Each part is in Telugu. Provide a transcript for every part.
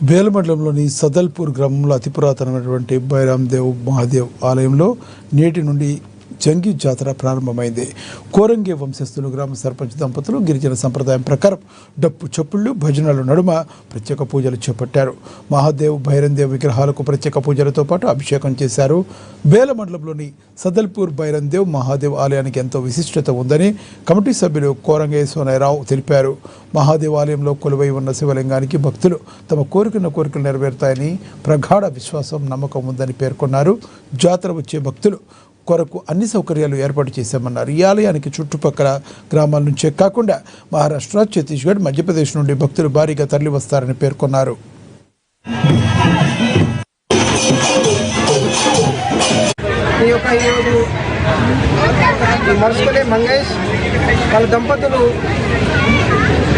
బేలమండలంలోని సదల్పూర్ గ్రామంలో అతి పురాతనమైనటువంటి బైరాందేవ్ మహాదేవ్ ఆలయంలో నేటి నుండి జంగి జాతర ప్రారంభమైంది. కోరంగే వంశస్థులు గ్రామ సర్పంచ్ దంపతులు గిరిజన సంప్రదాయం ప్రకారం డప్పు చప్పుళ్ళు భజనల నడుమ ప్రత్యేక పూజలు చేపట్టారు. మహాదేవ్ భైరందేవ్ విగ్రహాలకు ప్రత్యేక పూజలతో పాటు అభిషేకం చేశారు. బేలమండలంలోని సదల్పూర్ బైరందేవ్ మహాదేవ్ ఆలయానికి ఎంతో విశిష్టత ఉందని కమిటీ సభ్యులు కోరంగే సోనాయరావు తెలిపారు. మహాదేవ్ ఆలయంలో కొలువై ఉన్న శివలింగానికి భక్తులు తమ కోరికలు నెరవేరుతాయని ప్రగాఢ విశ్వాసం నమ్మకం ఉందని పేర్కొన్నారు. జాతర వచ్చే భక్తులు కొరకు అన్ని సౌకర్యాలు ఏర్పాటు చేశామన్నారు. ఈ ఆలయానికి చుట్టుపక్కల గ్రామాల నుంచే కాకుండా మహారాష్ట్ర, ఛత్తీస్గఢ్, మధ్యప్రదేశ్ నుండి భక్తులు భారీగా తరలి వస్తారని పేర్కొన్నారు. మంగేష్ వాళ్ళ దంపతులు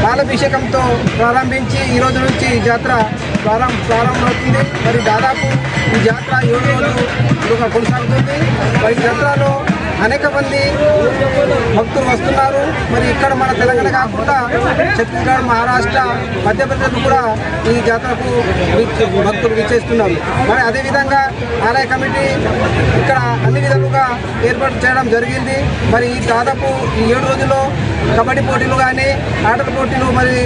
పాలాభిషేకంతో ప్రారంభించి ఈ రోజు నుంచి జాతర ప్రారంభమవుతుంది. మరి దాదాపు ఈ జాతర 7 రోజులుగా కొనసాగుతుంది. మరి జాతరలో అనేక మంది భక్తులు వస్తున్నారు. మరి ఇక్కడ మన తెలంగాణ కాకుండా ఛత్తీస్గఢ్, మహారాష్ట్ర, మధ్యప్రదేశ్ కూడా ఈ జాతరకు భక్తులు విచ్చేస్తున్నారు. మరి అదేవిధంగా ఆలయ కమిటీ ఇక్కడ అన్ని విధాలుగా ఏర్పాటు చేయడం జరిగింది. మరి దాదాపు ఈ 7 రోజుల్లో కబడ్డీ పోటీలు కానీ ఆటల పోటీలు మరి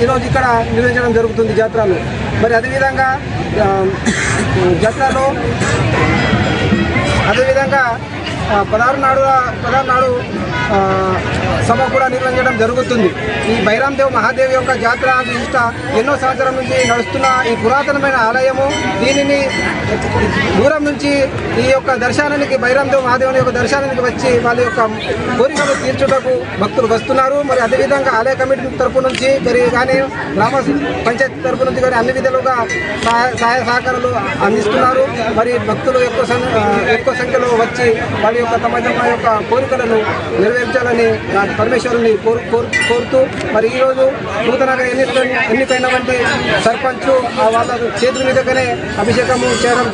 ఈరోజు ఇక్కడ నిర్వహించడం జరుగుతుంది జాతరలో. మరి అదేవిధంగా జాతరలో పదహారు నాడు సభ కూడా నిర్వహించడం జరుగుతుంది. ఈ బైరాందేవ్ మహాదేవ్ యొక్క జాతర విశిష్ట ఎన్నో సంవత్సరాల నుంచి నడుస్తున్న ఈ పురాతనమైన ఆలయము. దీనిని దూరం నుంచి ఈ యొక్క దర్శనానికి బైరాందేవ్ మహాదేవుని యొక్క దర్శనానికి వచ్చి వాళ్ళ యొక్క కోరికలు తీర్చుటకు భక్తులు వస్తున్నారు. మరి అదేవిధంగా ఆలయ కమిటీ తరపు నుంచి కానీ గ్రామ పంచాయతీ తరపు నుంచి కానీ అన్ని విధాలుగా సహాయ సహకారాలు అందిస్తున్నారు. మరి భక్తులు ఎక్కువ సంఖ్యలో వచ్చి వాళ్ళ యొక్క తమ యొక్క కోరికలను నెరవేర్చాలని పరమేశ్వరుని కోరుతూ మరి ఈరోజు నూతనంగా ఎన్నికైనటువంటి సర్పంచ్ వాళ్ళ చేతుల మీదగానే అభిషేకము చేయడం